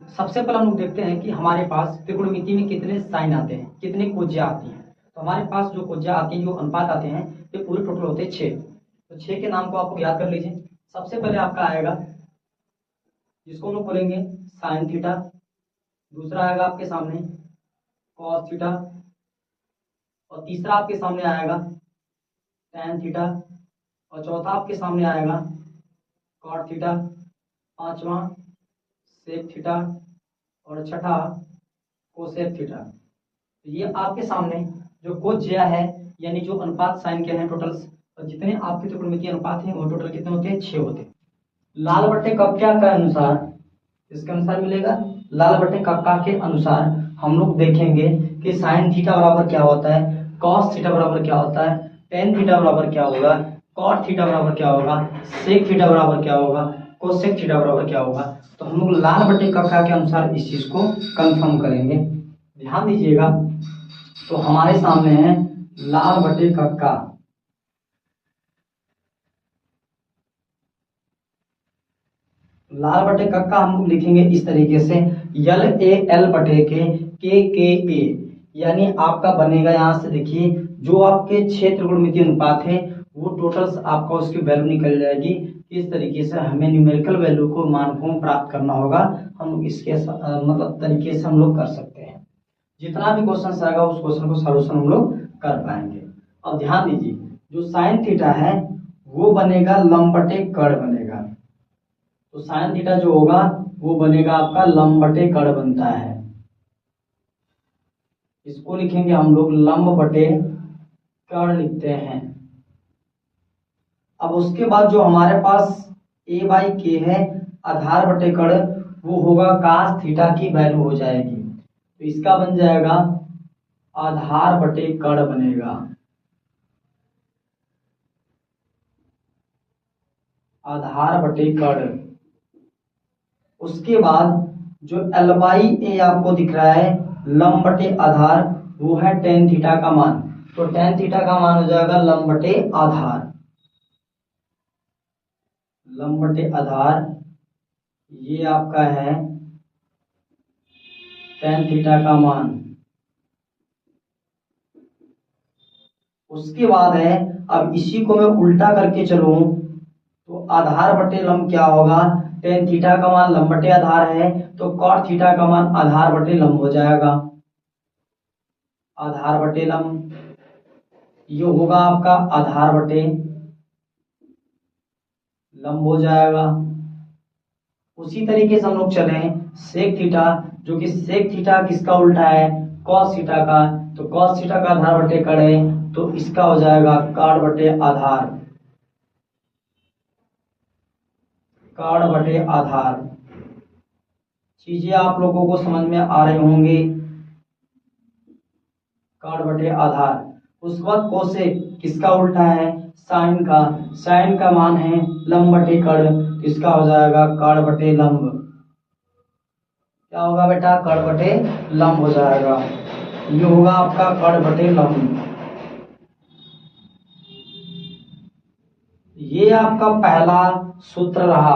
सबसे पहले हम लोग देखते हैं कि हमारे पास त्रिकोणमिति में कितने साइन आते हैं, कितने कोज्या आती हैं। तो हमारे पास जो कोज्या आती हैं, जो अनुपात आते हैं, ये पूरे टोटल होते हैं 6। तो 6 के नाम को आपको याद कर लीजिए। सबसे पहले आपका आएगा, जिसको हम लोग बोलेंगे साइन थीटा। दूसरा आएगा आपके सामने कॉस थीटा। और तीसरा आपके सामने आएगा टैन थीटा। और चौथा आपके सामने आएगा कॉट थीटा। पांचवा सेक थीटा। और छठा कोसेक थीटा। तो ये आपके सामने जो कोज्या है, यानी जो अनुपात साइन के हैं टोटल्स, और जितने आपके त्रिकोणमितीय अनुपात हैं वो टोटल कितने होते हैं, 6 होते हैं। लाल बट्टे कक्का के अनुसार, इसके अनुसार मिलेगा, लाल बट्टे कक्का के अनुसार हम लोग देखेंगे कि साइन थीटा बराबर क्या होता है, कॉस थीटा बराबर क्या होता है, टेन थीटा बराबर क्या होगा, कॉट थीटा बराबर क्या होगा, सेक थीटा बराबर क्या होगा, कोसेक थीटा बराबर क्या होगा। तो हम लोग लाल बट्टे कक्का के अनुसार इस चीज को कंफर्म करेंगे। ध्यान दीजिएगा। तो हमारे सामने है लाल बटे कक्का। लाल बटे कक्का हम लोग लिखेंगे इस तरीके से, यल ए एल बटे के ए, यानी आपका बनेगा, यहां से देखिए, जो आपके 6 त्रिकोणमितीय अनुपात है वो टोटल्स आपका उसकी वैल्यू निकल जाएगी। इस तरीके से हमें न्यूमेरिकल वैल्यू को, मान को प्राप्त करना होगा। हम लोग इसके मतलब तरीके से हम लोग कर सकते हैं। जितना भी क्वेश्चन आएगा उस क्वेश्चन को सॉल्यूशन हम लोग कर पाएंगे। अब ध्यान दीजिए, जो साइन थीटा है वो बनेगा लंब बटे कड़ बनेगा। तो साइन थीटा जो होगा वो बनेगा आपका लंब बटे कड़ बनता है। इसको लिखेंगे हम लोग लंब बटे कड़ लिखते हैं। अब उसके बाद जो हमारे पास ए बाई के है, आधार बटे कड़, वो होगा कास थीटा की वैल्यू हो जाएगी। तो इसका बन जाएगा आधार बटे कड़ बनेगा। आधार बटे कड़। उसके बाद जो एल बाई ए आपको दिख रहा है, लंब बटे आधार, वो है टेन थीटा का मान। तो टेन थीटा का मान हो जाएगा लंब बटे आधार। लंब बटे आधार ये आपका है टेन थीटा का मान। उसके बाद है, अब इसी को मैं उल्टा करके चलूं तो आधार बटे लंब क्या होगा, टेन थीटा का मान लंब बटे आधार है, तो कॉट थीटा का मान आधार बटे लंब हो जाएगा। आधार बटे लंब ये होगा आपका आधार बटे लंब हो जाएगा। उसी तरीके से हम लोग चले सेक थीटा, जो कि सेक थीटा किसका उल्टा है, कॉस थीटा का। तो कॉस थीटा का आधार बटे कड़ है, तो इसका हो जाएगा कड़ बटे आधार। कड़ बटे आधार। चीजें आप लोगों को समझ में आ रही होंगी। कड़ बटे आधार। उसके बाद कोसेक किसका उल्टा है, साइन का। साइन का मान है लंब बटे कड़, तो इसका हो जाएगा कड़ बटे लंब। क्या होगा बेटा, कड़ बटे लंब हो जाएगा। ये होगा आपका कड़ बटे लंब। ये आपका पहला सूत्र रहा।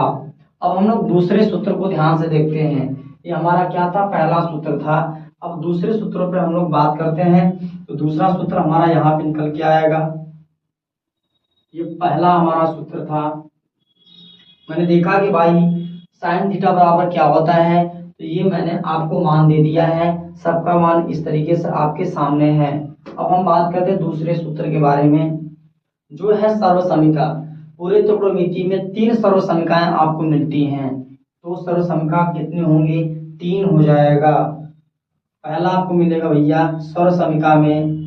अब हम लोग दूसरे सूत्र को ध्यान से देखते हैं। ये हमारा क्या था, पहला सूत्र था। अब दूसरे सूत्रों पे हम लोग बात करते हैं। तो दूसरा सूत्र हमारा यहाँ पे निकल के आएगा। ये पहला हमारा सूत्र था। मैंने देखा कि भाई साइन थीटा बराबर क्या होता है, तो ये मैंने आपको मान दे दिया है। सबका मान इस तरीके से आपके सामने है। अब हम बात करते हैं दूसरे सूत्र के बारे में, जो है सर्वसमिका। पूरे त्रिकोणमिति में 3 सर्वसमिकाएं आपको मिलती हैं। तो सर्वसमिका कितनी होंगी, 3 हो जाएगा। पहला आपको मिलेगा भैया सर्वसमिका में,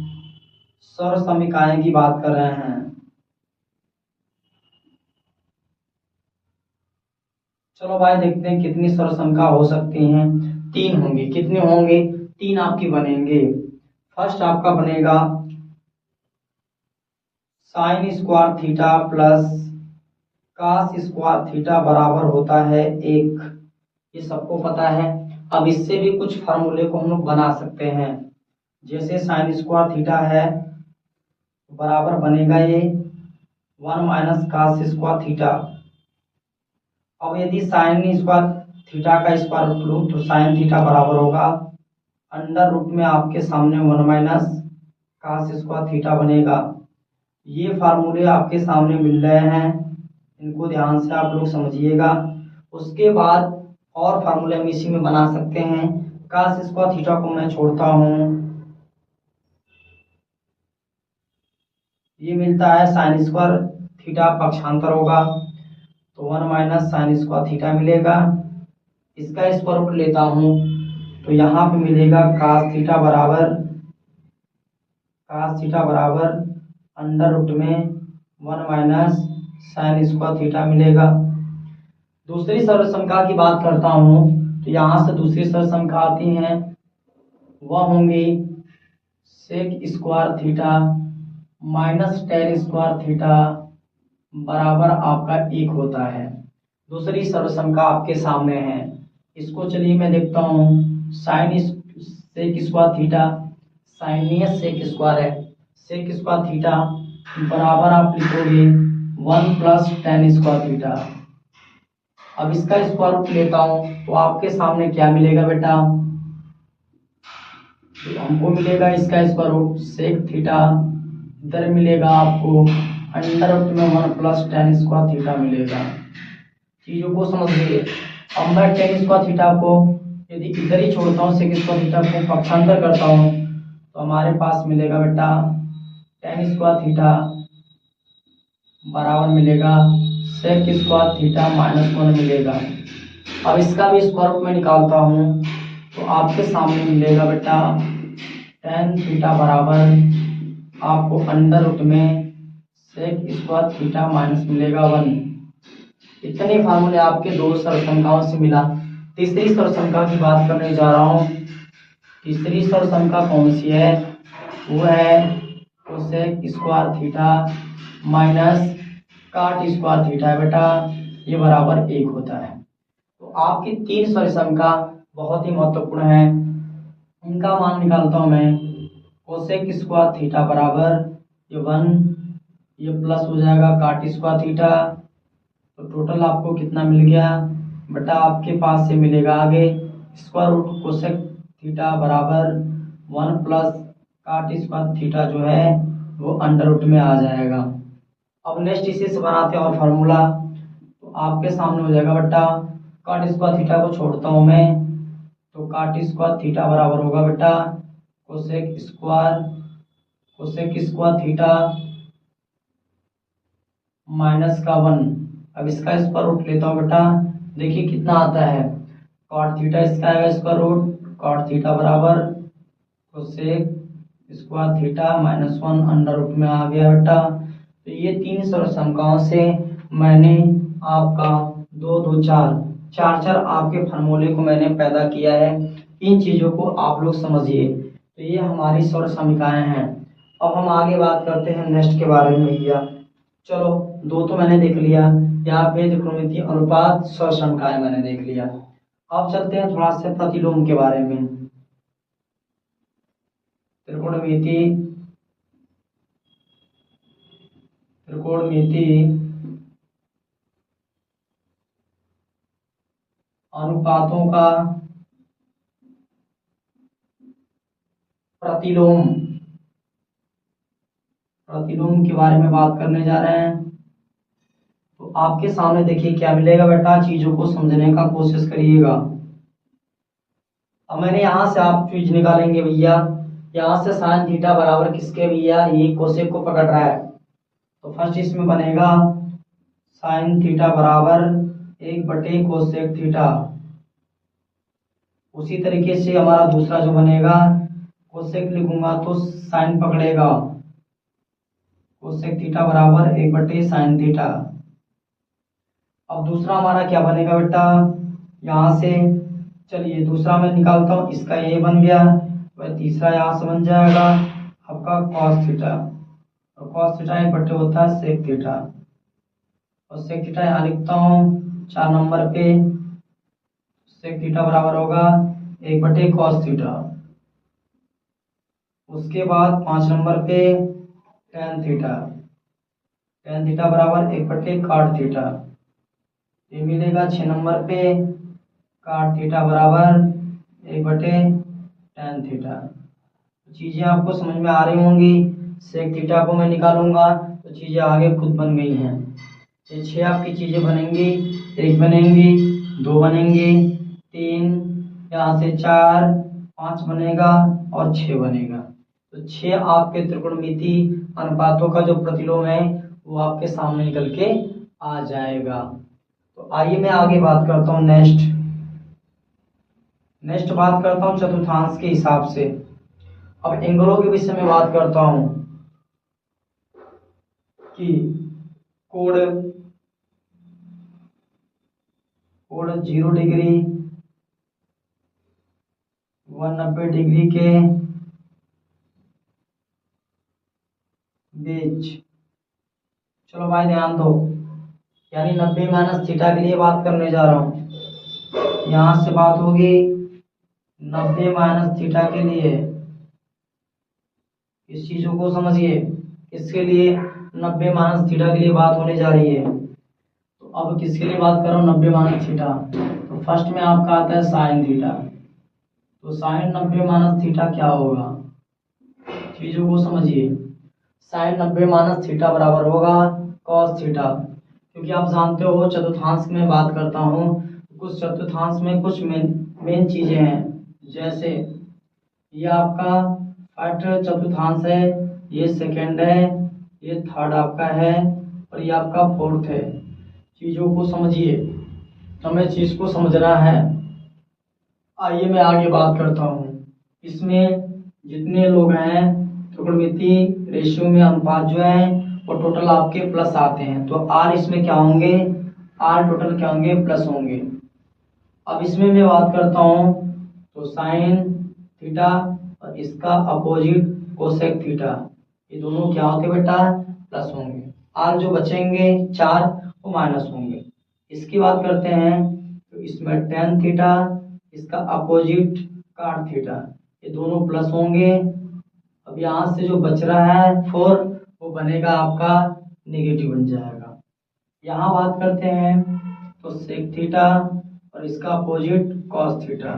सर्वसमिकाएं की बात कर रहे हैं। चलो भाई देखते हैं कितनी सर्वसमिका हो सकती हैं। 3 होंगी। कितनी होंगी, 3 आपकी बनेंगे। फर्स्ट आपका बनेगा sine square theta plus cos square theta बराबर होता है 1। ये सबको पता है। अब इससे भी कुछ फार्मूले को हम लोग बना सकते हैं। जैसे साइन स्क्वायर थीटा है बराबर बनेगा ये 1 माइनस कास स्क्वायर थीटा। अब यदि साइन स्क्वायर थीटा का स्क्वायर रूट लूँ तो साइन थीटा बराबर होगा अंडर रूट में आपके सामने 1 माइनस कास स्क्वायर थीटा बनेगा। ये फार्मूले आपके सामने मिल रहे हैं, इनको ध्यान से आप लोग समझिएगा। उसके बाद और फार्मूले हम इसी में बना सकते हैं। कास स्क्वायर थीटा को मैं छोड़ता हूँ, ये मिलता है साइन स्क्वायर थीटा पक्षांतर होगा तो 1 माइनस साइन स्क्वायर थीटा मिलेगा। इसका स्क्वायर रूट लेता हूँ तो यहाँ पे मिलेगा कास थीटा बराबर अंडर रूट में 1 माइनस साइन स्क्वायर थीटा मिलेगा। दूसरी सर्वसंख्या की बात करता हूँ तो यहाँ से दूसरी सर्वसंख्या आती हैं, वह होंगी sec square theta minus tan square theta बराबर आपका 1 होता है। दूसरी सर्वसंख्या आपके सामने है, इसको चलिए मैं देखता हूँ। Sine sec square theta sine is sec square है, सेक स्क्वायर थीटा बराबर आप लिखोगे 1 प्लस टेन स्क्वायर थीटा। अब इसका स्क्वायर रूट लेता हूँ तो आपके सामने क्या मिलेगा बेटा, तो हमको मिलेगा इसका स्क्वायर रूट सेक थीटा, इधर मिलेगा आपको अंडर रूट में 1 प्लस टेन स्क्वायर थीटा मिलेगा। चीजों को समझिए। अब मैं टेन स्क्वायर थीटा को यदि इधर ही छोड़ता हूँ, सेक स्क्वायर थीटा को पक्षांतर करता हूँ तो हमारे पास मिलेगा बेटा टेन स्क्वायर थीटा बराबर मिलेगा सेक स्क्वायर थीटा माइनस 1 मिलेगा। अब इसका भी स्क्वायर रूट में निकालता हूँ तो आपके सामने मिलेगा बेटा टेन थीटा बराबर आपको अंडर रूट में सेक स्क्वायर थीटा माइनस मिलेगा 1। इतने फार्मूले आपके दो सर्वसंख्याओं से मिला। तीसरी सर्वसंख्या की बात करने जा रहा हूँ। तीसरी सर्वसंख्या कौन सी है, वो है कोसेक स्क्वायर थीटा माइनस काट स्क्वायर थीटा है बेटा, ये बराबर 1 होता है। तो आपकी तीन सर्वसंख्या बहुत ही महत्वपूर्ण है, इनका मान निकालता हूं मैं। कोसेक स्क्वायर थीटा बराबर ये 1, ये प्लस हो जाएगा काट स्क्वायर थीटा, तो टोटल आपको कितना मिल गया बेटा, आपके पास से मिलेगा आगे स्क्वायर रूट कोसेक थीटा बराबर 1 प्लस काट स्क्वायर थीटा जो है वो अंडर रूट में आ जाएगा। अब नेक्स्ट इसी से बनाते हैं और फार्मूला, तो आपके सामने हो जाएगा बेटा काट स्क्वायर थीटा को छोड़ता हूँ मैं तो काट स्क्वायर थीटा बराबर होगा बेटा कोसेक स्क्वायर थीटा माइनस का 1। अब इसका स्क्वायर रूट लेता हूँ बेटा, देखिए कितना आता है कॉट थीटा, इसका आएगा स्क्वायर रूट कॉट थीटा बराबर cosec square theta minus 1 under root में आ गया बेटा। तो ये तीन सर्वसंख्याओं से मैंने आपका 2 2 4 आपके फार्मूले को मैंने पैदा किया है। इन चीजों को आप लोग समझिए। तो ये हमारी सर्वसंख्याएं हैं। अब हम आगे बात करते हैं नेक्स्ट के बारे में भैया। चलो दो तो मैंने देख लिया, यहाँ पे त्रिकोणमितीय अनुपात सर्वसंख्याएं मैंने देख लिया। अब चलते हैं थोड़ा सा प्रतिलोम के बारे में। त्रिकोणमितीय अनुपातों का प्रतिलोम के बारे में बात करने जा रहे हैं। तो आपके सामने देखिए क्या मिलेगा बेटा, चीजों को समझने का कोशिश करिएगा। अब मैंने यहाँ से आप चीज निकालेंगे भैया, यहाँ से साइन थीटा बराबर किसके भैया, ये कोसेक को पकड़ रहा है, तो फर्स्ट इसमें बनेगा साइन थीटा बराबर 1 कोसेक थीटा। उसी तरीके से हमारा दूसरा जो बनेगा कोसेक लिखूंगा तो साइन पकड़ेगा, कोसेक थीटा बराबर 1/साइन थीटा। अब दूसरा हमारा क्या बनेगा बेटा, यहाँ से चलिए दूसरा मैं निकालता हूँ, इसका ये बन गया, वह तीसरा यहाँ से बन जाएगा आपका कॉस थीटा, और कॉस थीटा 1 होता है सेक थीटा, और सेक थीटा यहाँ लिखता हूँ 4 नंबर पे, सेक थीटा बराबर होगा 1/कॉस थीटा। उसके बाद 5 नंबर पे टेन थीटा बराबर 1/काट थीटा, ये मिलेगा 6 नंबर पे काट थीटा बराबर 1/tan थीटा। चीजें आपको समझ में आ रही होंगी। सेक थीटा को मैं निकालूंगा तो चीजें आगे खुद बन गई हैं। ये 6 आपकी चीजें बनेंगी, 1 बनेंगी, 2 बनेंगी, 3, यहाँ से 4, 5 बनेगा और 6 बनेगा। तो 6 आपके त्रिकोणमिति अनुपातों का जो प्रतिलोम है वो आपके सामने निकल के आ जाएगा। तो आइए मैं आगे बात करता हूँ। नेक्स्ट बात करता हूँ चतुर्थांश के हिसाब से। अब एंगलों के विषय में बात करता हूँ कि कोण 0 डिग्री, 190 डिग्री के बीच। चलो भाई ध्यान दो, यानी 90 माइनस थीटा के लिए बात करने जा रहा हूं। यहां से बात होगी 90 माइनस थीटा के लिए। इस चीजों को समझिए, इसके लिए 90 माइनस थीटा के लिए बात होने जा रही है। तो अब किसके लिए बात कर रहा हूँ 90 माइनस थीटा? तो फर्स्ट में आपका आता है साइन थीटा। तो साइन 90 माइनस थीटा क्या होगा? चीजों को समझिए। साइन 90 माइनस थीटा बराबर होगा कॉस थीटा। क्योंकि आप जानते हो चतुर्थांश में बात करता हूँ, कुछ चतुर्थांश में कुछ मेन चीजें हैं। जैसे ये आपका फर्स्ट चतुर्थांश है, ये सेकंड है, ये थर्ड आपका है और ये आपका फोर्थ है। चीजों को समझिए, हमें चीज को समझना है। आइए मैं आगे बात करता हूँ। इसमें जितने लोग हैं त्रिकोणमिति रेशियो में अनुपात जो है वो टोटल आपके प्लस आते हैं। तो आर इसमें क्या होंगे? आर टोटल क्या होंगे? प्लस होंगे। अब इसमें मैं बात करता हूँ तो साइन थीटा और इसका अपोजिट कोसेक थीटा, ये दोनों क्या होते बेटा? प्लस होंगे। आर जो बचेंगे 4 वो माइनस होंगे। इसकी बात करते हैं तो इसमें टेन थीटा, इसका अपोजिट काट थीटा, ये दोनों प्लस होंगे। अब यहाँ से जो बच रहा है 4 वो बनेगा आपका नेगेटिव बन जाएगा। यहाँ बात करते हैं तो सेक थीटा और इसका अपोजिट कॉस थीटा,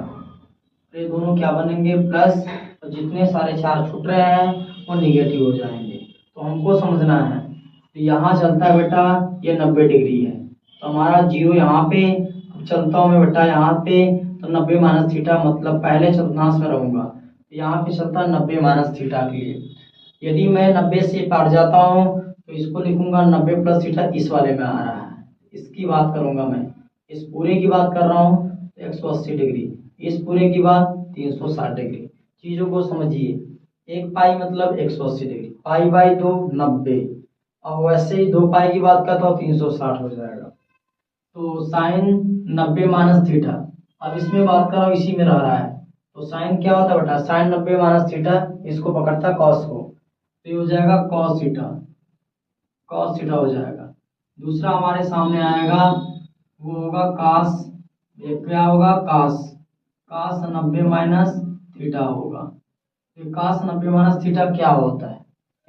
तो ये दोनों क्या बनेंगे? प्लस। और जितने सारे 4 छूट रहे हैं वो निगेटिव हो जाएंगे। तो हमको समझना है तो यहाँ चलता है बेटा ये 90 डिग्री है, तो हमारा 0 यहाँ पे। अब चलता हूँ मैं बेटा यहाँ पे, तो 90 माइनस थीटा मतलब पहले चतुर्थांश में रहूंगा, तो यहाँ पे चलता है 90 माइनस थीटा के लिए। यदि मैं 90 से काट जाता हूँ तो इसको लिखूंगा 90 प्लस थीटा, इस वाले में आ रहा है, इसकी बात करूंगा मैं। इस पूरे की बात कर रहा हूँ तो 180 डिग्री, इस पूरे की बात 360 डिग्री। चीजों को समझिए, 1 पाई मतलब 180 डिग्री, पाई बाई 2 90। अब वैसे ही 2 पाई की बात करता हूँ 360 हो जाएगा। तो साइन 90 माइनस थीटा, अब इसमें बात कर रहा हूँ इसी में रह रहा है। तो साइन क्या होता है बेटा? साइन 90 माइनस थीटा, इसको पकड़ता है कॉस को, तो ये हो जाएगा कॉस थीटा, कॉस थीटा हो जाएगा। दूसरा हमारे सामने आएगा वो होगा कास, ये क्या होगा? कास, कास 90 माइनस थीटा होगा। तो कास 90 माइनस थीटा क्या होता है?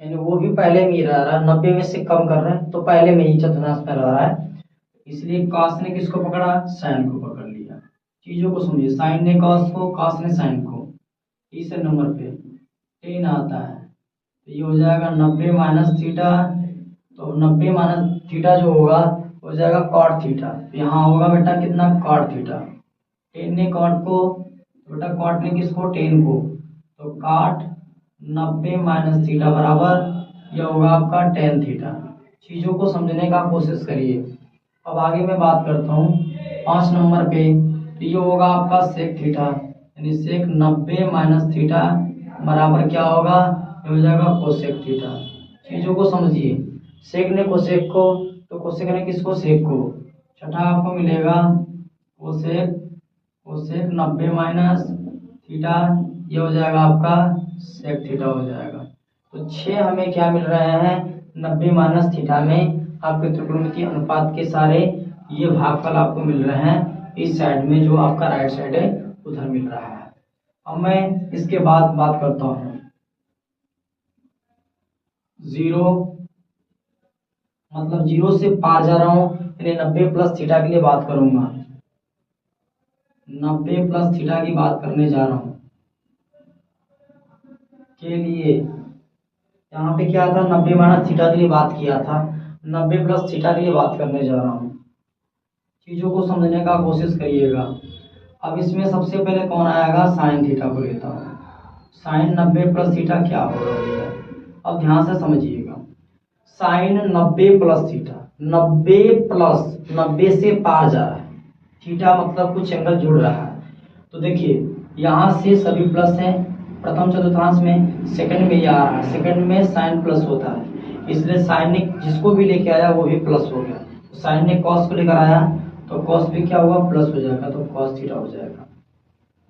यानी वो भी पहले में ही रह रहा है, 90 में से कम कर रहे हैं तो पहले में ही चतुर्थांश में रह रहा है, इसलिए कास ने किसको पकड़ा? साइन को पकड़ लिया। चीजों को समझिए, साइन ने कास को, कास ने साइन को। तीसरे नंबर पे टेन आता है, तो ये हो जाएगा 90 माइनस थीटा। तो 90 माइनस थीटा जो होगा हो जाएगा कॉट थीटा, तो यहाँ होगा बेटा कितना? Cot theta. टेन ने कॉट को, तो बेटा कॉट ने किसको? टेन को, तो काट 90 माइनस थीटा बराबर यह होगा आपका टेन थीटा। चीजों को समझने का कोशिश करिए। अब आगे मैं बात करता हूँ 5 नंबर पे, तो ये होगा आपका सेक थीटा, यानी सेक 90 माइनस थीटा बराबर क्या होगा? ये हो जाएगा कोसेक थीटा। चीजों को समझिए, सेक ने कोसेक को, तो कोसेक ने किसको? सेक को। छठा आपको मिलेगा कोसेक, कोसेक 90 माइनस थीटा, ये हो जाएगा आपका सेक थीटा हो जाएगा। तो 6 हमें क्या मिल रहे हैं? 90 माइनस थीटा में आपके त्रिकोणमितीय अनुपात के सारे ये भागफल आपको मिल रहे हैं इस साइड में, जो आपका राइट साइड है उधर मिल रहा है। अब मैं इसके बाद बात करता हूँ 0, मतलब 0 से पार जा रहा हूँ, यानी 90 प्लस थीटा के लिए बात करूंगा। 90 प्लस थीटा की बात करने जा रहा हूँ के लिए, यहाँ पे क्या था 90 माइनस थीटा के लिए बात किया था, 90 प्लस थीटा के लिए बात करने जा रहा हूँ। चीज़ों को समझने का कोशिश करिएगा। अब इसमें सबसे पहले कौन आएगा, साइन थीटा को लेता हूँ। साइन 90 प्लस थीटा क्या होगा भैया, अब ध्यान से समझिएगा। साइन 90 प्लस थीटा, 90 प्लस 90 से पार जा रहा है, थीटा मतलब कुछ एंगल जुड़ रहा है। तो देखिए यहाँ से सभी प्लस हैं प्रथम चतुर्थांश में, सेकंड में ये आ रहा है, सेकंड में साइन प्लस होता है, इसलिए साइन ने जिसको भी लेके आया वो भी प्लस हो गया। तो साइन ने कॉस को लेकर आया तो कॉस भी क्या हुआ, प्लस हो जाएगा, तो कॉस थीटा हो जाएगा।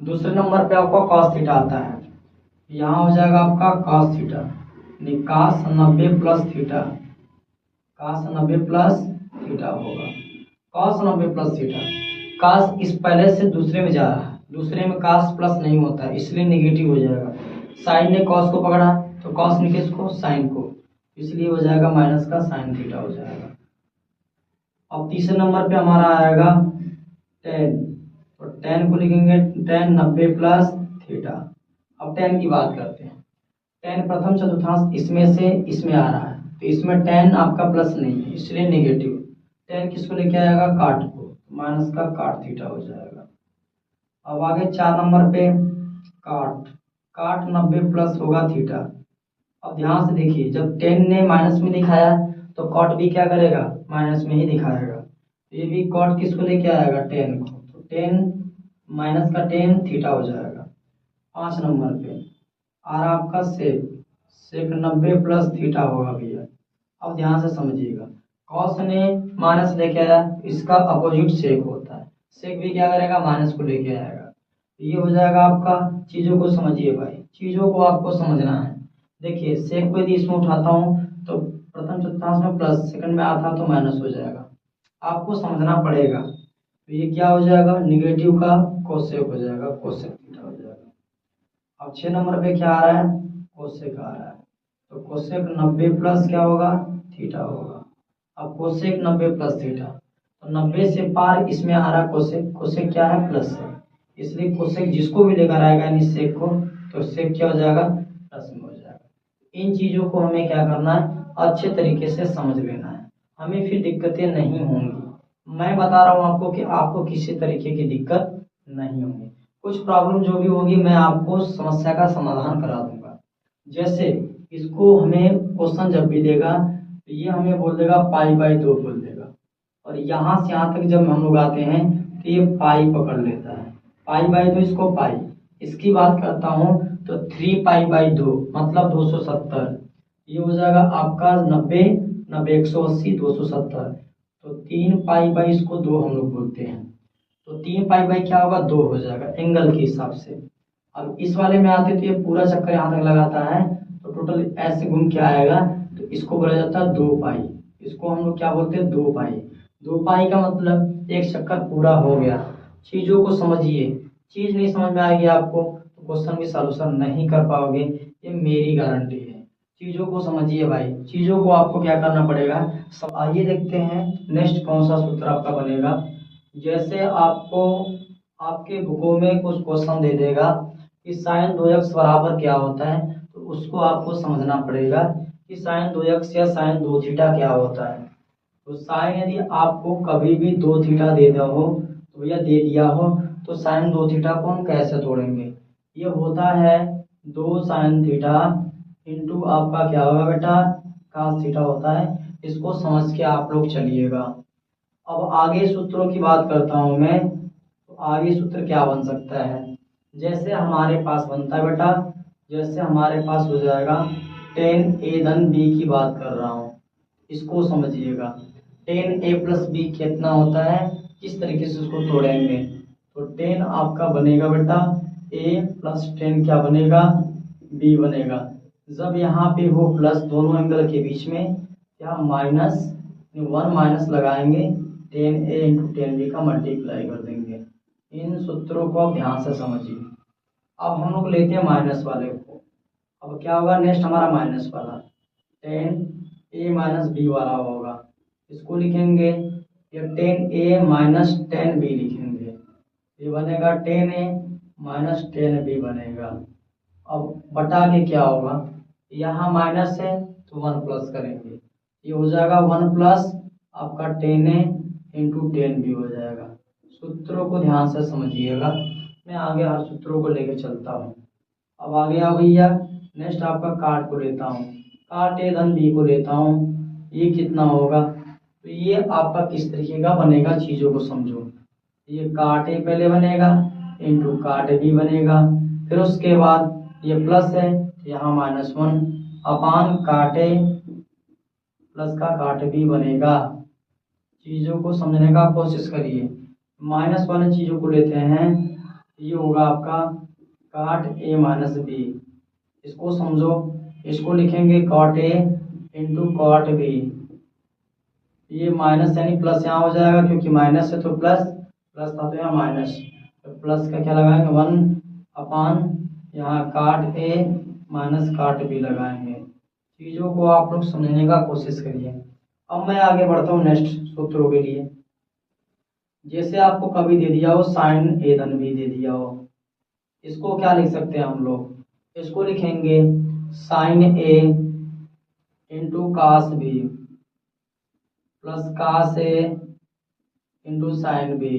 दूसरे नंबर पे आपका कॉस थीटा आता है, यहाँ हो जाएगा आपका कॉस थीटा, कास 90 प्लस थीटा, कास 90 प्लस थीटा होगा। कॉस 90 प्लस थीटा, कास इस पहले से दूसरे में जा रहा है, दूसरे में कास प्लस नहीं होता है इसलिए नेगेटिव हो जाएगा। साइन ने कॉस को पकड़ा तो कॉस ने किसको, साइन को, इसलिए हो जाएगा माइनस का साइन थीटा हो जाएगा। अब तीसरे नंबर पे हमारा आएगा टेन, तो टेन को लिखेंगे टेन 90 प्लस थीटा। अब टेन की बात करते हैं। टेन प्रथम चतुर्थांश इसमें से इसमें आ रहा है, तो इसमें टेन आपका प्लस नहीं है इसलिए नेगेटिव। टेन किसको लेके आएगा, काट को, माइनस का काट थीटा हो जाएगा। अब आगे 4 नंबर पे काट, काट 90 प्लस होगा थीटा। अब ध्यान से देखिए, जब टेन ने माइनस में दिखाया तो कॉट भी क्या करेगा, माइनस में ही दिखाएगा। ये भी कॉट किसको लेके आएगा, टेन को, तो टेन माइनस का टेन थीटा हो जाएगा। 5 नंबर पे आ रहा आपका सेक, सेक 90 प्लस थीटा होगा भैया। अब ध्यान से समझिएगा, कॉस ने माइनस लेके आया, इसका अपोजिट सेक होता है, सेक भी क्या करेगा, माइनस को लेके आएगा। ये हो जाएगा आपका, चीज़ों को समझिए भाई, चीज़ों को आपको समझना है। देखिए सेक को यदि इसमें उठाता हूँ तो प्रथम चतुर्थांश में प्लस, सेकंड में आता तो माइनस हो जाएगा, आपको समझना पड़ेगा। तो ये क्या हो जाएगा, निगेटिव का कोसेक हो जाएगा, कोसेक थीटा हो जाएगा। अब 6 नंबर पे क्या आ रहा है, कोसेक आ रहा है, तो कोसेक 90 प्लस क्या होगा, थीटा होगा। अब कोसेक 90 प्लस थीटा, तो 90 से पार इसमें आ रहा है कोसेक, कोसेक क्या है, प्लस है, इसलिए कोसेक जिसको भी लेकर आएगा यानी सेक को, तो सेक क्या हो जाएगा, प्लस में हो जाएगा। इन चीज़ों को हमें क्या करना है, अच्छे तरीके से समझ लेना है, हमें फिर दिक्कतें नहीं होंगी। मैं बता रहा हूँ आपको कि आपको किसी तरीके की दिक्कत नहीं होगी। कुछ प्रॉब्लम जो भी होगी मैं आपको समस्या का समाधान करा दूंगा। जैसे इसको हमें क्वेश्चन जब भी देगा तो ये हमें बोल देगा पाई बाई 2 बोल देगा, और यहाँ से यहाँ तक जब हम लोग आते हैं तो ये पाई पकड़ लेता है, पाई बाई 2 इसको पाई। इसकी बात करता हूँ तो 3 पाई बाई 2 मतलब 270, ये हो जाएगा आपका 90, 90 180 270, तो 3 पाई बाई इसको 2 हम लोग बोलते हैं, तो 3 पाई बाई क्या होगा, 2 हो जाएगा एंगल के हिसाब से। अब इस वाले में आते तो ये पूरा चक्कर यहाँ तक लगाता है, तो टोटल ऐसे घूम के आएगा, तो इसको बोला जाता है 2 पाई, इसको हम लोग क्या बोलते हैं, 2 पाई। 2 पाई का मतलब एक चक्कर पूरा हो गया। चीज़ों को समझिए, चीज़ नहीं समझ में आएगी आपको तो क्वेश्चन भी सॉल्यूशन नहीं कर पाओगे, ये मेरी गारंटी है। चीज़ों को समझिए भाई, चीज़ों को आपको क्या करना पड़ेगा सब। आइए देखते हैं नेक्स्ट कौन सा सूत्र आपका बनेगा। जैसे आपको आपके बुकों में कुछ क्वेश्चन दे देगा कि साइन 2x बराबर क्या होता है, तो उसको आपको समझना पड़ेगा कि साइन 2x या साइन 2 थीटा क्या होता है। तो साइन यदि आपको कभी भी 2 थीटा दे दिया हो तो भैया दे दिया हो, तो साइन 2 थीटा को हम कैसे तोड़ेंगे, ये होता है 2 साइन थीटा इंटू आपका क्या होगा बेटा, cos थीटा होता है। इसको समझ के आप लोग चलिएगा। अब आगे सूत्रों की बात करता हूं मैं, तो आगे सूत्र क्या बन सकता है, जैसे हमारे पास बनता है बेटा, जैसे हमारे पास हो जाएगा टेन ए धन बी की बात कर रहा हूँ, इसको समझिएगा। टेन ए प्लस बी कितना होता है, किस तरीके से उसको तोड़ेंगे, तो टेन आपका बनेगा बेटा ए प्लस टेन क्या बनेगा, बी बनेगा। जब यहाँ पे हो प्लस दोनों एंगल के बीच में क्या माइनस, 1 माइनस लगाएंगे, टेन ए इंटू टेन बी का मल्टीप्लाई कर देंगे। इन सूत्रों को आप ध्यान से समझिए। अब हम लोग लेते हैं माइनस वाले को, अब क्या होगा नेक्स्ट हमारा माइनस वाला, टेन ए माइनस बी वाला होगा, इसको लिखेंगे या टेन ए माइनस टेन बी लिखेंगे। ये बनेगा 10a माइनस 10b बनेगा। अब बटा के क्या होगा, यहाँ माइनस है तो 1 प्लस करेंगे, ये हो जाएगा 1 प्लस आपका 10a इंटू 10b हो जाएगा। सूत्रों को ध्यान से समझिएगा, मैं आगे हर सूत्रों को लेके चलता हूँ। अब आगे आओ भैया, नेक्स्ट आपका काट को लेता हूँ, काट ए धन बी को लेता हूँ, ये कितना होगा, तो ये आपका किस तरीके का बनेगा, चीज़ों को समझो। ये काट ए पहले बनेगा इंटू काट बी बनेगा, फिर उसके बाद ये प्लस है यहाँ -1 अपान काट ए प्लस का काट बी बनेगा। चीज़ों को समझने का कोशिश करिए, माइनस वाले चीज़ों को लेते हैं, ये होगा आपका काट ए माइनस बी, इसको समझो, इसको लिखेंगे cot A into cot B. ये माइनस यानी प्लस यहाँ हो जाएगा, क्योंकि माइनस है तो प्लस, प्लस था तो यहाँ माइनस, तो प्लस का क्या लगाएंगे 1 अपान यहाँ काट ए माइनस काट बी लगाएंगे। चीज़ों को आप लोग समझने का कोशिश करिए। अब मैं आगे बढ़ता हूँ नेक्स्ट सूत्रों के लिए। जैसे आपको कभी दे दिया हो साइन ए धन बी दे दिया हो, इसको क्या लिख सकते हैं हम लोग, इसको लिखेंगे sine A into cos B plus cos A into sine B.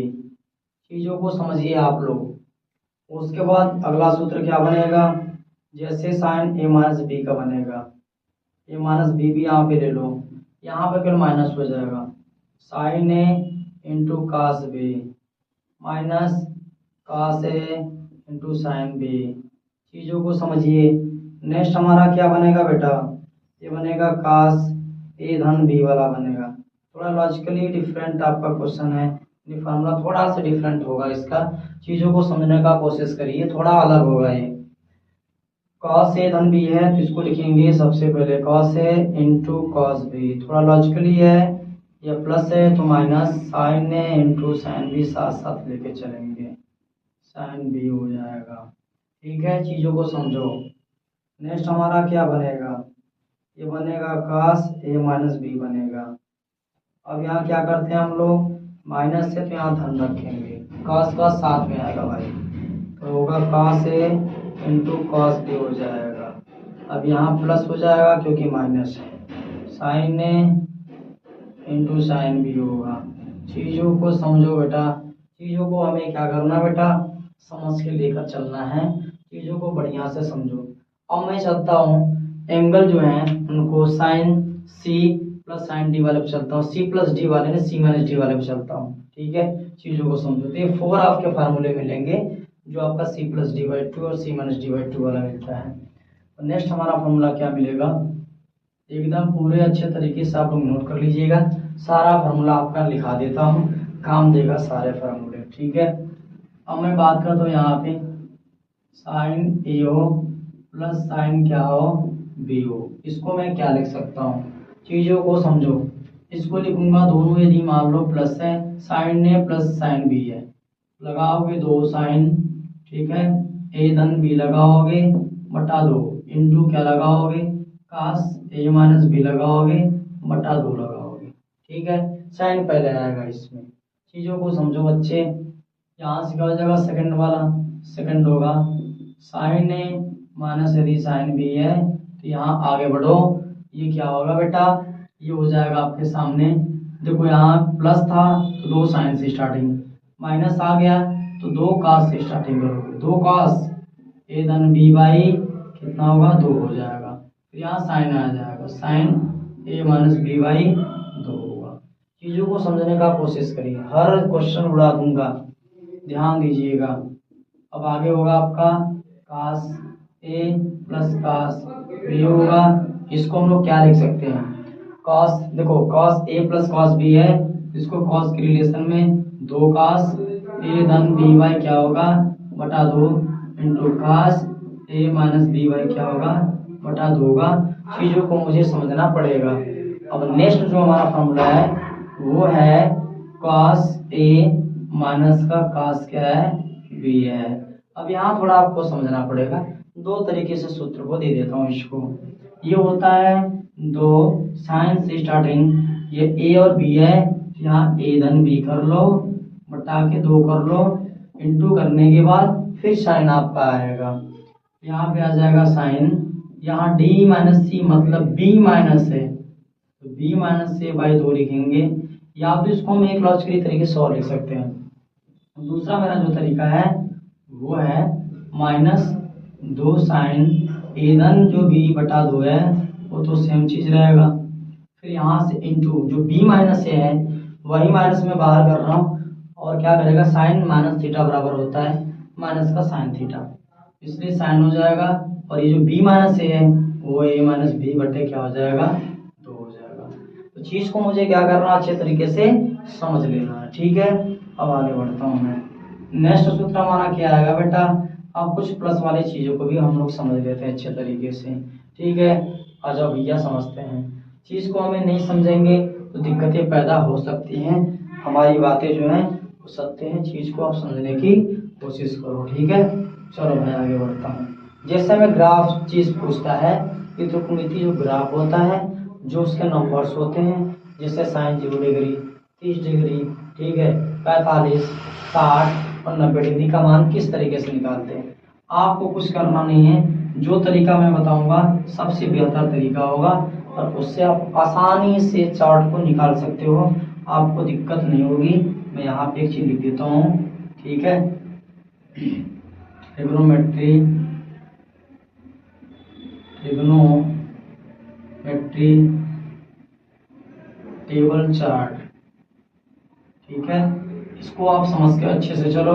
चीज़ों को समझिए आप लोग। उसके बाद अगला सूत्र क्या बनेगा, जैसे साइन ए माइनस बी का बनेगा, ए माइनस बी भी यहाँ पे ले लो, यहाँ पे केवल माइनस हो जाएगा, sine A into cos B minus cos A into sine B. चीज़ों को समझिए। नेक्स्ट हमारा क्या बनेगा बेटा, ये बनेगा कास ए धन बी वाला बनेगा। थोड़ा लॉजिकली डिफरेंट आपका क्वेश्चन है, फॉर्मूला थोड़ा सा डिफरेंट होगा इसका, चीज़ों को समझने का कोशिश करिए, थोड़ा अलग होगा ये। कॉस ए धन बी है तो इसको लिखेंगे सबसे पहले cos A into cos B, थोड़ा लॉजिकली है, ये प्लस है तो minus sign A into sine B, साथ साथ लेके चलेंगे, साइन बी हो जाएगा। ठीक है, चीज़ों को समझो। नेक्स्ट हमारा क्या बनेगा, ये बनेगा कास ए माइनस बी बनेगा। अब यहाँ क्या करते हैं हम लोग, माइनस से तो यहाँ धन रखेंगे, कास का साथ में आएगा भाई, तो होगा कास ए इंटू कॉस बी हो जाएगा। अब यहाँ प्लस हो जाएगा क्योंकि माइनस है, sign A into sine B होगा। चीज़ों को समझो बेटा, चीज़ों को हमें क्या करना बेटा, समझ के लेकर चलना है, चीज़ों को बढ़िया से समझो। अब मैं चलता हूँ एंगल जो है उनको sine C plus sine D वाले पे चलता हूँ, सी प्लस डी वाले ने सी माइनस डी वाले पे चलता हूँ। ठीक है, चीज़ों को समझो। तो ये 4 आपके फार्मूले मिलेंगे, जो आपका सी प्लस डी बाई 2 और सी माइनस डी बाई 2 वाला मिलता है। तो नेक्स्ट हमारा फार्मूला क्या मिलेगा, एकदम पूरे अच्छे तरीके से आप लोग नोट कर लीजिएगा, सारा फार्मूला आपका लिखा देता हूँ, काम देगा सारे फार्मूले। ठीक है, अब मैं बात करता हूँ यहाँ पे साइन ए हो प्लस साइन क्या हो बी हो, इसको मैं क्या लिख सकता हूँ, चीज़ों को समझो। इसको लिखूंगा दोनों यदि मान लो प्लस है, साइन ए प्लस साइन बी है, लगाओगे 2 साइन, ठीक है, ए धन बी लगाओगे बटा 2 इंटू क्या लगाओगे, कास ए माइनस बी लगाओगे बटा 2 लगाओगे। ठीक है, साइन पहले आएगा इसमें। चीज़ों को समझो बच्चे, यहाँ से क्या हो जाएगा, सेकंड वाला सेकंड होगा, साइन ए माइनस यदि साइन बी है तो यहाँ आगे बढ़ो, ये क्या होगा बेटा, ये हो जाएगा आपके सामने, देखो यहाँ प्लस था तो 2 साइन से स्टार्टिंग, माइनस आ गया तो 2 कास से स्टार्टिंग करोगे, 2 कास ए धन बी बाई कितना होगा 2 हो जाएगा, फिर यहाँ साइन आ जाएगा, sine A minus B by 2 होगा। चीज़ों को समझने का कोशिश करिए, हर क्वेश्चन उड़ा दूंगा, ध्यान दीजिएगा। अब आगे होगा आपका कास ए प्लस कास बी होगा, इसको हम लोग क्या लिख सकते हैं, कॉस, देखो cos A plus cos B है, इसको कॉस के रिलेशन में 2 कास ए धन बी बाई क्या होगा बटा 2 into cos A minus B by क्या होगा बटा 2 होगा। चीज़ों को मुझे समझना पड़ेगा। अब नेक्स्ट जो हमारा फॉर्मूला है वो है कॉस ए माइनस का कास क्या है बी है। अब यहाँ थोड़ा आपको समझना पड़ेगा, 2 तरीके से सूत्र को दे देता हूँ इसको। ये होता है 2 साइन से स्टार्टिंग, ये ए और बी है, यहाँ ए धन बी कर लो बटा के 2 कर लो, इंटू करने के बाद फिर साइन आपका आएगा, यहाँ पे आ जाएगा साइन, यहाँ डी माइनस सी मतलब बी माइनस है, तो बी माइनस से बाई 2 लिखेंगे, या तो इसको हम एक लॉजिकली तरीके से और लिख सकते हैं। दूसरा मेरा जो तरीका है वो है -2 साइन एन जो बी बटा 2 है वो तो सेम चीज रहेगा, फिर यहाँ से इंटू जो बी माइनस से है वही माइनस में बाहर कर रहा हूँ, और क्या करेगा साइन माइनस थीटा बराबर होता है माइनस का साइन थीटा, इसलिए साइन हो जाएगा, और ये जो बी माइनस से है वो ए माइनस बी बटे क्या हो जाएगा 2 हो जाएगा। तो चीज को मुझे क्या करना अच्छे तरीके से समझ लेना है, ठीक है। अब आगे बढ़ता हूँ मैं, नेक्स्ट सूत्र हमारा क्या आएगा बेटा, अब कुछ प्लस वाली चीजों को भी हम लोग समझ लेते हैं अच्छे तरीके से, ठीक है। आ जाओ भैया समझते हैं, चीज को हमें नहीं समझेंगे तो दिक्कतें पैदा हो सकती हैं, हमारी बातें जो हैं हो सकते हैं, चीज को आप समझने की कोशिश करो, ठीक है। चलो मैं आगे बढ़ता हूँ, जैसे हमें ग्राफ चीज पूछता है, ये त्रिकोणमिति जो ग्राफ होता है जो उसके नंबर्स होते हैं, जैसे साइन 0 डिग्री, 30 डिग्री, ठीक है, 45, 60 और 90 डिग्री का मान किस तरीके से निकालते हैं। आपको कुछ करना नहीं है, जो तरीका मैं बताऊंगा सबसे बेहतर तरीका होगा, और उससे आप आसानी से चार्ट को निकाल सकते हो, आपको दिक्कत नहीं होगी। मैं यहाँ पे एक चीज लिख देता हूँ, ठीक है, ट्रिग्नोमेट्री टेबल चार्ट, ठीक है। इसको आप समझ के अच्छे से चलो,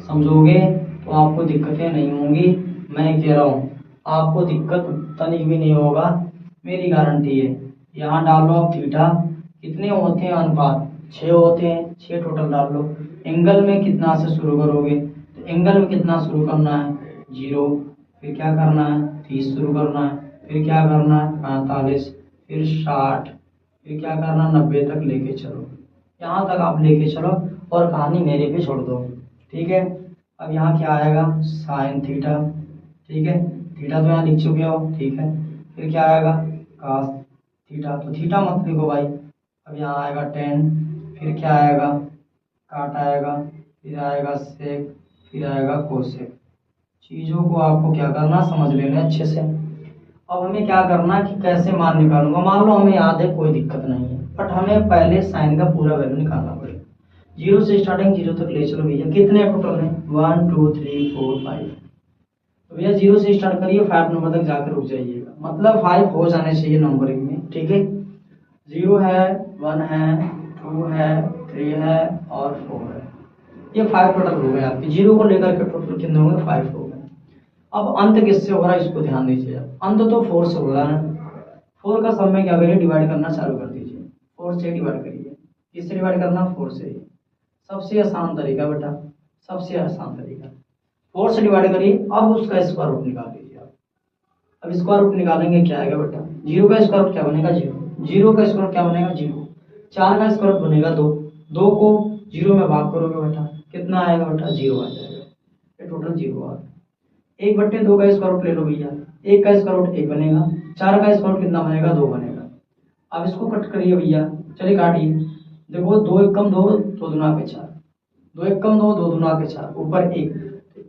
समझोगे तो आपको दिक्कतें नहीं होंगी, मैं कह रहा हूँ आपको दिक्कत तनिक भी नहीं होगा, मेरी गारंटी है। यहाँ डालो आप थीटा, कितने होते हैं अनुपात 6 होते हैं, 6 टोटल डाल लो। एंगल में कितना से शुरू करोगे, तो एंगल में कितना शुरू करना है 0, फिर क्या करना है 30 शुरू करना है, फिर क्या करना है 45, फिर 60, फिर क्या करना 90 तक लेके चलो, यहाँ तक आप लेके चलो और कहानी मेरे पे छोड़ दो, ठीक है। अब यहाँ क्या आएगा साइन थीटा, ठीक है, थीटा तो यहाँ लिख चुके हो, ठीक है, फिर क्या आएगा कास थीटा, तो थीटा मत लिखो भाई, अब यहाँ आएगा टेन, फिर क्या आएगा काट आएगा, फिर आएगा सेक, फिर आएगा कोसेक। चीज़ों को आपको क्या करना समझ लेना अच्छे से। अब हमें क्या करना है कि कैसे मान निकालूंगा, मान लो हमें याद है कोई दिक्कत नहीं है, बट हमें पहले साइन का पूरा वैल्यू निकालना पड़ेगा। 0 से स्टार्टिंग 0 तक ले चलो भैया, कितने टोटल हैं 1 2 3 4 5, तो भैया 0 से स्टार्ट करिए 5 नंबर तक जाकर रुक जाइएगा, मतलब 5 हो जाने चाहिए नंबरिंग में, ठीक है। 0 है, 1 है, 2 है, 3 है और 4 है, ये 5 टोटल हो गए आपके, 0 को लेकर के टोटल कितने हो गए 5 हो गए। अब अंत किससे हो रहा है इसको ध्यान दीजिए, अंत तो 4 से हो रहा है, 4 का सब में क्या करिए डिवाइड करना चालू कर दीजिए, 4 से डिवाइड करिए, किससे डिवाइड करना 4 से ही, सबसे आसान तरीका बेटा, सबसे आसान तरीका 4 से डिवाइड करिए, अब उसका स्क्वायर रूट निकाल लीजिए आप। अब स्क्वायर रूट निकालेंगे क्या आएगा बेटा, 0 का स्क्वायर रूट क्या बनेगा 0, 0 का स्क्वायर रूट क्या बनेगा 0, 4 का स्क्वायर रूट बनेगा 2, 2 को 0 में भाग करोगे बेटा कितना आएगा बेटा 0 आ जाएगा, ये टोटल 0 आ गया। 1/2 का स्क्वायर रूट ले लो भैया, 1 का स्क्वायर रूट 1 बनेगा, 4 का स्क्वायर रूट कितना बनेगा 2 बनेगा। अब इसको कट करिए भैया, चलिए काटिए, देखो 2 एकम 2, 2 दूना के 4, 2 एकम 2, 2 दूना के 4, ऊपर 1,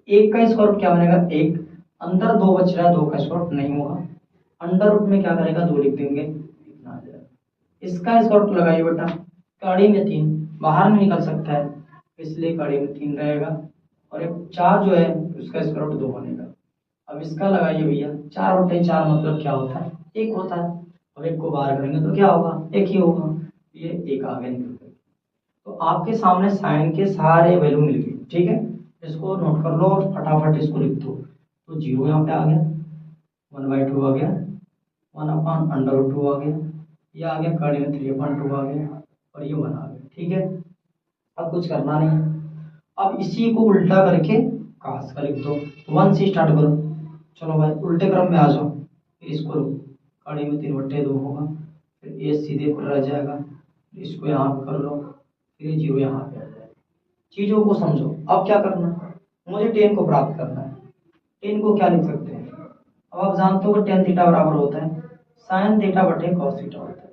1 का स्क्वायर रूट क्या बनेगा 1, अंदर 2 बच रहा है, 2 का स्क्वायर रूट नहीं होगा, अंडर रूट में क्या करेगा 2 लिख देंगे, इतना आ जाएगा। इसका स्क्वायर रूट लगाइए बेटा, कड़ी में 3 बाहर नहीं निकल सकता है, इसलिए कड़ी में 3 रहेगा, और एक 4 जो है उसका स्क्वायर रूट 2 बनेगा। अब इसका लगाइए भैया, 4/4 मतलब क्या होता है 1 होता है, और 1 को बाहर करेंगे तो क्या होगा 1 ही होगा, ये 1 आ गया निकल कर। तो आपके सामने साइन के सारे वैल्यू मिल गए, ठीक है, इसको नोट कर लो और फटाफट इसको लिख दो। तो 0 यहाँ पे आ गया, 1/2 आ गया, 1/√2 आ गया, ये आ गया कड़ी में 3/2 आ गया, और ये 1 आ गया, ठीक है। अब कुछ करना नहीं, अब इसी को उल्टा करके कास का लिख दो, 1 से स्टार्ट करो, चलो भाई उल्टे क्रम में आ जाओ, फिर इसको कड़ी में 3/2 होगा, फिर ये सीधे पर रह जाएगा, इसको यहाँ पे कर लो, फिर ये 0 यहाँ पे आ जाएगा। चीज़ों को समझो, अब क्या करना है, मुझे टेन को प्राप्त करना है, टेन को क्या लिख सकते हैं, अब आप जानते हो कि टेन थीटा बराबर होता है साइन थीटा बटे कॉस थीटा होता है,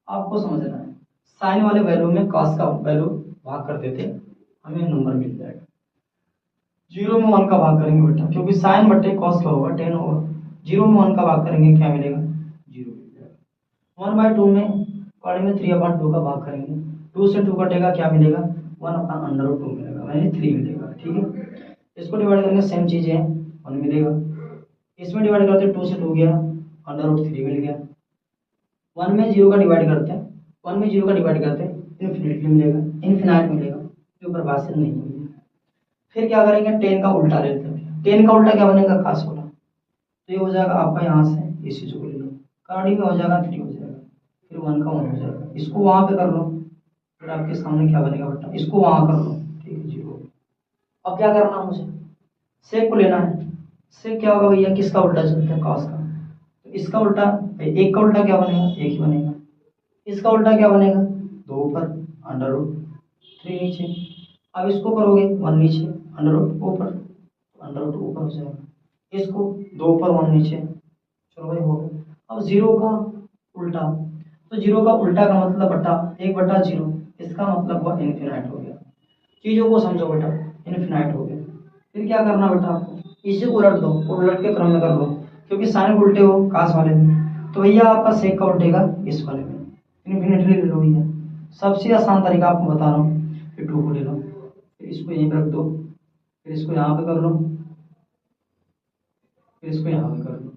आपको समझना है साइन वाले वैल्यू में कॉस का वैल्यू भाग कर देते हमें नंबर मिल जाएगा, जीरो में 1 का भाग करेंगे बेटा, क्योंकि साइन बट्टे कॉस का होगा 10 होगा। जीरो में 1 का भाग करेंगे क्या मिलेगा, जीरो मिलेगा। 1/2 में कॉर्ड में 3/2 का भाग करेंगे, 2 से 2 कटेगा क्या मिलेगा, 1/√2 मिलेगा, यानी 3 मिलेगा। ठीक है, इसको डिवाइड करेंगे सेम चीज़ है, 1 मिलेगा। इसमें डिवाइड करते 2 से 2 गया, √3 मिल गया। 1 में 0 का डिवाइड करते हैं, 1 में 0 का डिवाइड करते हैं इन्फिनिटली मिलेगा, इन्फिनाइट मिलेगा, जो परिभाषित नहीं मिलेगा। फिर क्या करेंगे, 10 का उल्टा लेते हैं। 10 का उल्टा क्या बनेगा, cos वाला, तो ये हो जाएगा आपका यहाँ से इस चीज को ले लो, कार्डी में हो जाएगा 3 हो जाएगा, फिर 1 का 1 हो जाएगा। इसको वहां पे कर लो, फिर आपके सामने क्या बनेगा बेटा, इसको वहां कर लो, ठीक है 0। अब क्या करना है, मुझे सेक को लेना है। सेक क्या होगा भैया, किसका उल्टा चलता है, cos का, तो इसका उल्टा, एक का उल्टा क्या बनेगा, एक ही बनेगा। इसका उल्टा क्या बनेगा, 2 ऊपर √3 नीचे। अब इसको करोगे 1 नीचे, √2 ऊपर, √2 ऊपर हो जाएगा। इसको 2 ऊपर 1 नीचे, चलो भाई हो गया। अब 0 का उल्टा, तो 0 का उल्टा का मतलब बटा 1/0, इसका मतलब हुआ इन्फिनाइट हो गया। चीज़ों को समझो बेटा, इन्फिनाइट हो गया। फिर क्या करना बेटा, आपको इसी को उलट दो, उलट के क्रम में कर लो, क्योंकि साइन उल्टे हो कास वाले में, तो भैया आपका सेक का उल्टेगा इस वाले में, इन्फिनिटली ले लो भैया। सबसे आसान तरीका आपको बता रहा हूँ, फिर 2 को ले लो, फिर इसको यहीं पर रख दो, फिर इसको यहाँ पे कर लो, फिर इसको यहाँ पे कर लो।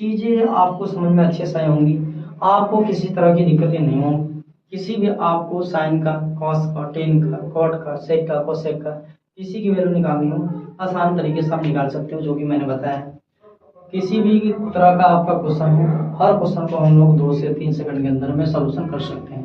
चीज़ें आपको समझ में अच्छे से आई होंगी, आपको किसी तरह की दिक्कतें नहीं होंगी। किसी भी आपको साइन का, कॉस का, टेन का, कॉट का, सेक का, कोसेक का, किसी की वैल्यू निकालनी हो, आसान तरीके से आप निकाल सकते हो, जो कि मैंने बताया है। किसी भी तरह का आपका क्वेश्चन हो, हर क्वेश्चन को हम लोग 2 से 3 सेकंड के अंदर में सॉल्यूशन कर सकते हैं।